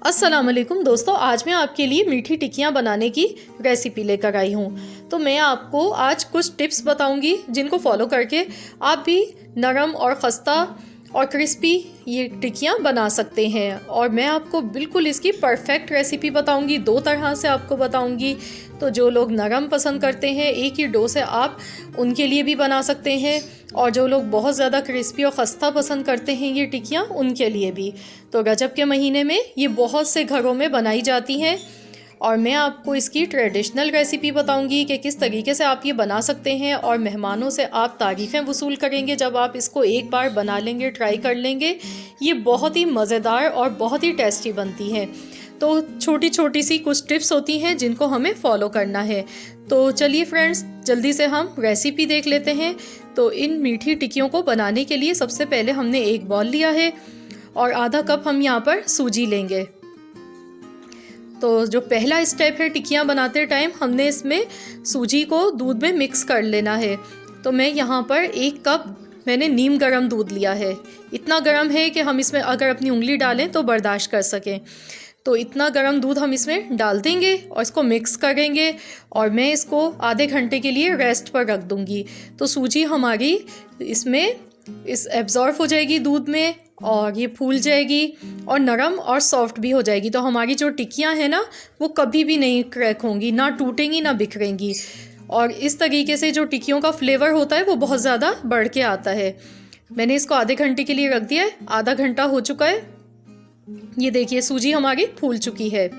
अस्सलाम वालेकुम दोस्तों, आज मैं आपके लिए मीठी टिक्कियाँ बनाने की रेसिपी लेकर आई हूँ। तो मैं आपको आज कुछ टिप्स बताऊँगी जिनको फॉलो करके आप भी नरम और खस्ता और क्रिस्पी ये टिक्कियाँ बना सकते हैं। और मैं आपको बिल्कुल इसकी परफेक्ट रेसिपी बताऊँगी, दो तरह से आपको बताऊँगी। तो जो लोग नरम पसंद करते हैं एक ही डो से आप उनके लिए भी बना सकते हैं, और जो लोग बहुत ज़्यादा क्रिस्पी और खस्ता पसंद करते हैं ये टिक्कियाँ उनके लिए भी। तो रजब के महीने में ये बहुत से घरों में बनाई जाती हैं, और मैं आपको इसकी ट्रेडिशनल रेसिपी बताऊंगी कि किस तरीके से आप ये बना सकते हैं, और मेहमानों से आप तारीफ़ें वसूल करेंगे जब आप इसको एक बार बना लेंगे, ट्राई कर लेंगे। ये बहुत ही मज़ेदार और बहुत ही टेस्टी बनती है। तो छोटी छोटी सी कुछ टिप्स होती हैं जिनको हमें फॉलो करना है। तो चलिए फ्रेंड्स, जल्दी से हम रेसिपी देख लेते हैं। तो इन मीठी टिक्कियों को बनाने के लिए सबसे पहले हमने एक बॉल लिया है और आधा कप हम यहाँ पर सूजी लेंगे। तो जो पहला स्टेप है टिक्कियाँ बनाते टाइम, हमने इसमें सूजी को दूध में मिक्स कर लेना है। तो मैं यहाँ पर एक कप मैंने नीम गर्म दूध लिया है। इतना गर्म है कि हम इसमें अगर अपनी उंगली डालें तो बर्दाश्त कर सकें। तो इतना गर्म दूध हम इसमें डाल देंगे और इसको मिक्स करेंगे, और मैं इसको आधे घंटे के लिए रेस्ट पर रख दूँगी। तो सूजी हमारी इसमें एब्जॉर्ब हो जाएगी दूध में, और ये फूल जाएगी और नरम और सॉफ्ट भी हो जाएगी। तो हमारी जो टिक्कियाँ हैं ना, वो कभी भी नहीं क्रैक होंगी, ना टूटेंगी ना बिखरेंगी। और इस तरीके से जो टिक्कियों का फ्लेवर होता है वो बहुत ज़्यादा बढ़ के आता है। मैंने इसको आधे घंटे के लिए रख दिया है। आधा घंटा हो चुका है। ये देखिए सूजी हमारी फूल चुकी है,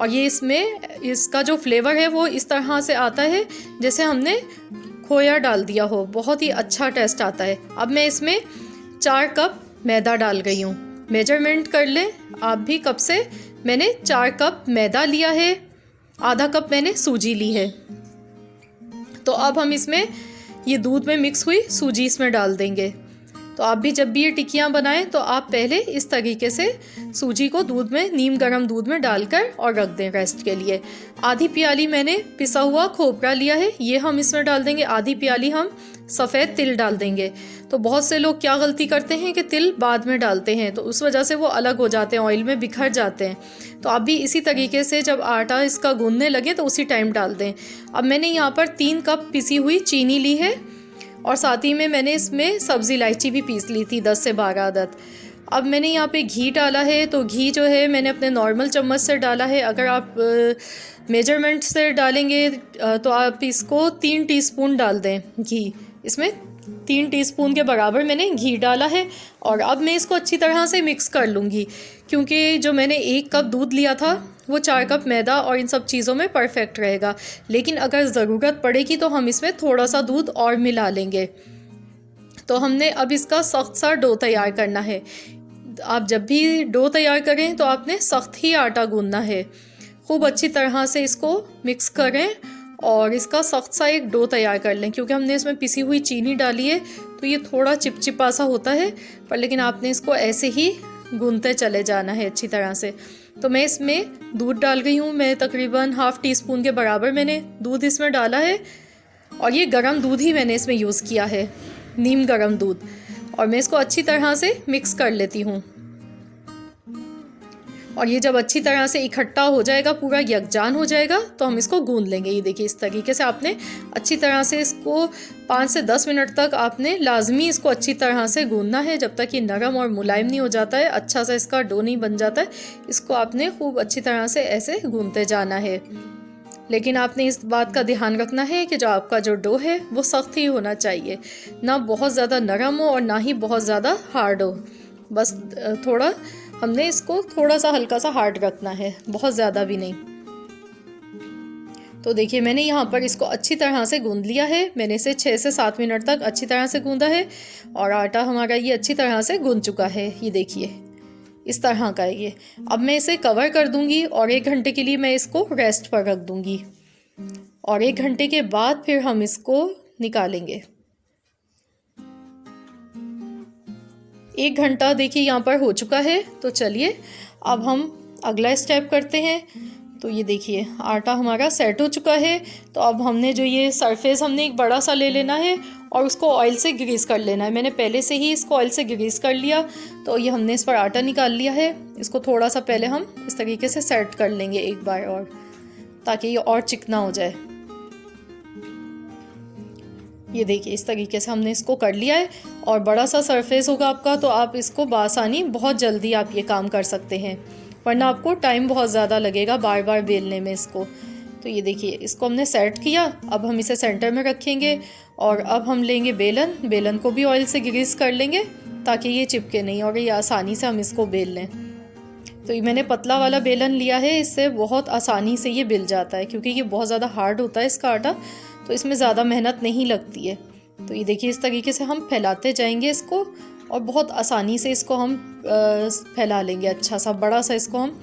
और ये इसमें इसका जो फ्लेवर है वो इस तरह से आता है जैसे हमने खोया डाल दिया हो। बहुत ही अच्छा टेस्ट आता है। अब मैं इसमें 4 कप मैदा डाल गई हूँ। मेजरमेंट कर लें आप भी कप से। मैंने 4 कप मैदा लिया है, आधा कप मैंने सूजी ली है। तो अब हम इसमें ये दूध में मिक्स हुई सूजी इसमें डाल देंगे। तो आप भी जब भी ये टिक्कियाँ बनाएं तो आप पहले इस तरीके से सूजी को दूध में, नीम गर्म दूध में डालकर और रख दें रेस्ट के लिए। आधी प्याली मैंने पिसा हुआ खोपरा लिया है, ये हम इसमें डाल देंगे। आधी प्याली हम सफ़ेद तिल डाल देंगे। तो बहुत से लोग क्या गलती करते हैं कि तिल बाद में डालते हैं, तो उस वजह से वो अलग हो जाते हैं, ऑयल में बिखर जाते हैं। तो आप भी इसी तरीके से जब आटा इसका गूंदने लगे तो उसी टाइम डाल दें। अब मैंने यहाँ पर 3 कप पिसी हुई चीनी ली है, और साथ ही में मैंने इसमें सब्ज़ी इलायची भी पीस ली थी 10 से 12 अदद। अब मैंने यहाँ पे घी डाला है। तो घी जो है मैंने अपने नॉर्मल चम्मच से डाला है। अगर आप मेजरमेंट से डालेंगे तो आप इसको 3 टीस्पून डाल दें घी। इसमें 3 टीस्पून के बराबर मैंने घी डाला है, और अब मैं इसको अच्छी तरह से मिक्स कर लूँगी, क्योंकि जो मैंने 1 कप दूध लिया था वो 4 कप मैदा और इन सब चीज़ों में परफेक्ट रहेगा। लेकिन अगर ज़रूरत पड़ेगी तो हम इसमें थोड़ा सा दूध और मिला लेंगे। तो हमने अब इसका सख्त सा डो तैयार करना है। आप जब भी डो तैयार करें तो आपने सख्त ही आटा गूंदना है। खूब अच्छी तरह से इसको मिक्स करें और इसका सख्त सा एक डो तैयार कर लें, क्योंकि हमने इसमें पिसी हुई चीनी डाली है तो ये थोड़ा चिपचिपा सा होता है, पर लेकिन आपने इसको ऐसे ही गूंदते चले जाना है अच्छी तरह से। तो मैं इसमें दूध डाल गई हूँ। मैं तकरीबन ½ टीस्पून के बराबर मैंने दूध इसमें डाला है, और ये गरम दूध ही मैंने इसमें यूज़ किया है, नीम गरम दूध। और मैं इसको अच्छी तरह से मिक्स कर लेती हूँ, और ये जब अच्छी तरह से इकट्ठा हो जाएगा, पूरा यकजान हो जाएगा, तो हम इसको गूंद लेंगे। ये देखिए इस तरीके से आपने अच्छी तरह से इसको 5 से 10 मिनट तक आपने लाजमी इसको अच्छी तरह से गूंदना है, जब तक ये नरम और मुलायम नहीं हो जाता है, अच्छा सा इसका डो नहीं बन जाता है। इसको आपने खूब अच्छी तरह से ऐसे गूंदते जाना है। लेकिन आपने इस बात का ध्यान रखना है कि जो आपका जो डो है वो सख्त ही होना चाहिए, ना बहुत ज़्यादा नरम हो और ना ही बहुत ज़्यादा हार्ड हो। बस थोड़ा हमने इसको थोड़ा सा हल्का सा हार्ड रखना है, बहुत ज़्यादा भी नहीं। तो देखिए मैंने यहाँ पर इसको अच्छी तरह से गूंद लिया है। मैंने इसे 6 से 7 मिनट तक अच्छी तरह से गूंदा है, और आटा हमारा ये अच्छी तरह से गूंद चुका है। ये देखिए इस तरह का है ये। अब मैं इसे कवर कर दूंगी और 1 घंटे के लिए मैं इसको रेस्ट पर रख दूंगी, और 1 घंटे के बाद फिर हम इसको निकालेंगे। 1 घंटा देखिए यहाँ पर हो चुका है। तो चलिए अब हम अगला स्टेप करते हैं। तो ये देखिए आटा हमारा सेट हो चुका है। तो अब हमने जो ये सरफेस हमने एक बड़ा सा ले लेना है और उसको ऑयल से ग्रीस कर लेना है। मैंने पहले से ही इसको ऑयल से ग्रीस कर लिया। तो ये हमने इस पर आटा निकाल लिया है। इसको थोड़ा सा पहले हम इस तरीके से सेट कर लेंगे एक बार और, ताकि ये और चिकना हो जाए। ये देखिए इस तरीके से हमने इसको कर लिया है। और बड़ा सा सरफेस होगा आपका, तो आप इसको बासानी बहुत जल्दी आप ये काम कर सकते हैं, वरना आपको टाइम बहुत ज़्यादा लगेगा बार बार बेलने में इसको। तो ये देखिए इसको हमने सेट किया। अब हम इसे सेंटर में रखेंगे और अब हम लेंगे बेलन। बेलन को भी ऑयल से ग्रीस कर लेंगे ताकि ये चिपके नहीं और ये आसानी से हम इसको बेल लें। तो ये मैंने पतला वाला बेलन लिया है, इससे बहुत आसानी से ये बिल जाता है, क्योंकि ये बहुत ज़्यादा हार्ड होता है इसका आटा, तो इसमें ज़्यादा मेहनत नहीं लगती है। तो ये देखिए इस तरीके से हम फैलाते जाएंगे इसको और बहुत आसानी से इसको हम फैला लेंगे। अच्छा सा बड़ा सा इसको हम,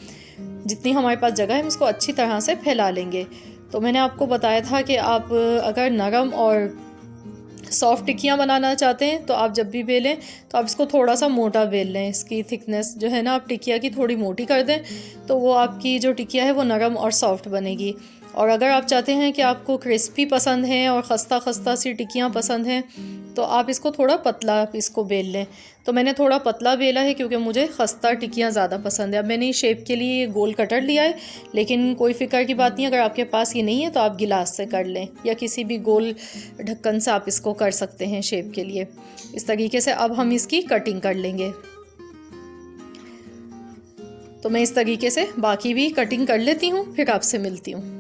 जितनी हमारे पास जगह है हम इसको अच्छी तरह से फैला लेंगे। तो मैंने आपको बताया था कि आप अगर नरम और सॉफ्ट टिक्कियाँ बनाना चाहते हैं तो आप जब भी बेलें तो आप इसको थोड़ा सा मोटा बेल लें। इसकी थिकनेस जो है ना आप टिक्किया की थोड़ी मोटी कर दें, तो वो आपकी जो टिक्किया है वो नरम और सॉफ्ट बनेगी। और अगर आप चाहते हैं कि आपको क्रिस्पी पसंद है और खस्ता खस्ता सी टिक्कियाँ पसंद हैं, तो आप इसको थोड़ा पतला इसको बेल लें। तो मैंने थोड़ा पतला बेला है क्योंकि मुझे खस्ता टिक्कियाँ ज़्यादा पसंद है। अब मैंने शेप के लिए गोल कटर लिया है, लेकिन कोई फ़िक्र की बात नहीं, अगर आपके पास ये नहीं है तो आप गिलास से कर लें या किसी भी गोल ढक्कन से आप इसको कर सकते हैं शेप के लिए। इस तरीके से अब हम इसकी कटिंग कर लेंगे। तो मैं इस तरीके से बाकी भी कटिंग कर लेती हूँ, फिर आपसे मिलती हूँ।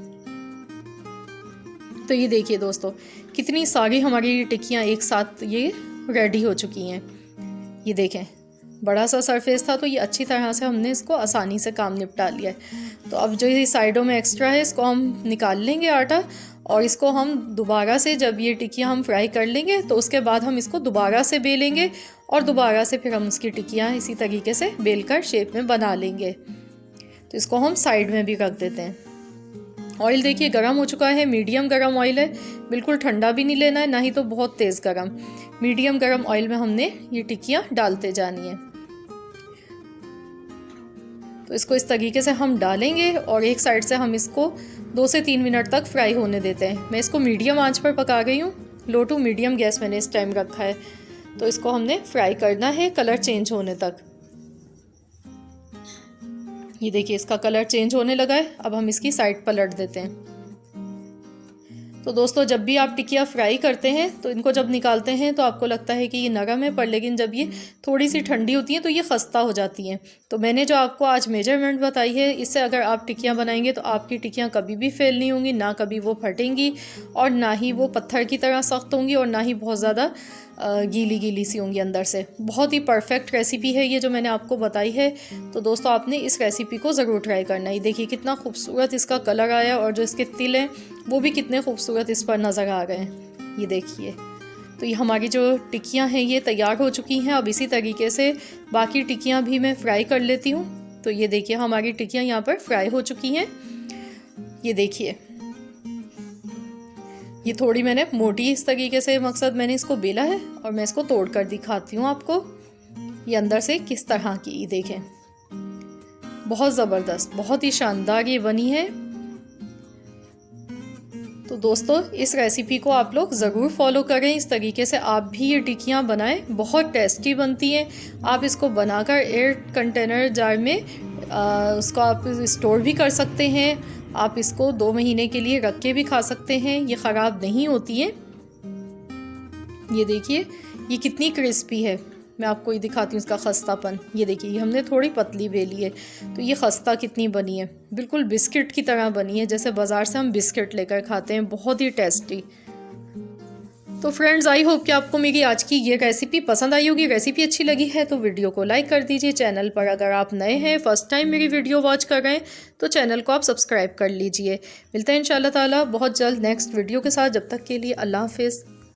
तो ये देखिए दोस्तों कितनी सारी हमारी टिक्कियाँ एक साथ ये रेडी हो चुकी हैं। ये देखें बड़ा सा सरफेस था, तो ये अच्छी तरह से हमने इसको आसानी से काम निपटा लिया है। तो अब जो ये साइडों में एक्स्ट्रा है इसको हम निकाल लेंगे आटा, और इसको हम दोबारा से जब ये टिक्कियाँ हम फ्राई कर लेंगे तो उसके बाद हम इसको दोबारा से बेलेंगे और दोबारा से फिर हम उसकी टिक्कियाँ इसी तरीके से बेल कर शेप में बना लेंगे। तो इसको हम साइड में भी रख देते हैं। ऑयल देखिए गर्म हो चुका है, मीडियम गर्म ऑयल है, बिल्कुल ठंडा भी नहीं लेना है, ना ही तो बहुत तेज़ गर्म। मीडियम गर्म ऑयल में हमने ये टिक्कियाँ डालते जानी है। तो इसको इस तरीके से हम डालेंगे और एक साइड से हम इसको 2 से 3 मिनट तक फ्राई होने देते हैं। मैं इसको मीडियम आंच पर पका गई हूँ, लो टू मीडियम गैस मैंने इस टाइम रखा है। तो इसको हमने फ्राई करना है कलर चेंज होने तक। ये देखिए इसका कलर चेंज होने लगा है। अब हम इसकी साइड पलट देते हैं। तो दोस्तों जब भी आप टिक्कियाँ फ्राई करते हैं तो इनको जब निकालते हैं तो आपको लगता है कि ये नरम है, पर लेकिन जब ये थोड़ी सी ठंडी होती हैं तो ये खस्ता हो जाती हैं। तो मैंने जो आपको आज मेजरमेंट बताई है, इससे अगर आप टिक्कियाँ बनाएंगे तो आपकी टिक्कियाँ कभी भी फेल नहीं होंगी, ना कभी वो फटेंगी और ना ही वो पत्थर की तरह सख्त होंगी और ना ही बहुत ज़्यादा गीली गीली सी होंगी अंदर से। बहुत ही परफेक्ट रेसिपी है ये जो मैंने आपको बताई है। तो दोस्तों आपने इस रेसिपी को ज़रूर ट्राई करना है। देखिए कितना खूबसूरत इसका कलर आया और जो इसके तिल हैं वो भी कितने खूबसूरत इस पर नज़र आ गए हैं। ये देखिए तो ये हमारी जो टिक्कियाँ हैं ये तैयार हो चुकी हैं। अब इसी तरीके से बाकी टिक्कियाँ भी मैं फ्राई कर लेती हूँ। तो ये देखिए हमारी टिक्कियाँ यहाँ पर फ्राई हो चुकी हैं। ये देखिए ये थोड़ी मैंने मोटी इस तरीके से मकसद मैंने इसको बेला है और मैं इसको तोड़ कर दिखाती हूँ आपको ये अंदर से किस तरह की। ये देखें बहुत ज़बरदस्त, बहुत ही शानदार ये बनी है। तो दोस्तों इस रेसिपी को आप लोग ज़रूर फॉलो करें, इस तरीके से आप भी ये टिक्कियाँ बनाएं, बहुत टेस्टी बनती हैं। आप इसको बनाकर एयर कंटेनर जार में उसको आप स्टोर भी कर सकते हैं। आप इसको 2 महीने के लिए रख के भी खा सकते हैं, ये ख़राब नहीं होती है। ये देखिए ये कितनी क्रिस्पी है, मैं आपको ये दिखाती हूँ इसका खस्तापन। ये देखिए हमने थोड़ी पतली बेली है तो ये खस्ता कितनी बनी है, बिल्कुल बिस्किट की तरह बनी है, जैसे बाज़ार से हम बिस्किट लेकर खाते हैं, बहुत ही टेस्टी। तो फ्रेंड्स आई होप कि आपको मेरी आज की ये रेसिपी पसंद आई होगी। रेसिपी अच्छी लगी है तो वीडियो को लाइक कर दीजिए। चैनल पर अगर आप नए हैं, फर्स्ट टाइम मेरी वीडियो वॉच कर रहे हैं, तो चैनल को आप सब्सक्राइब कर लीजिए। मिलते हैं इंशाल्लाह ताला बहुत जल्द नेक्स्ट वीडियो के साथ। जब तक के लिए अल्लाह हाफिज़।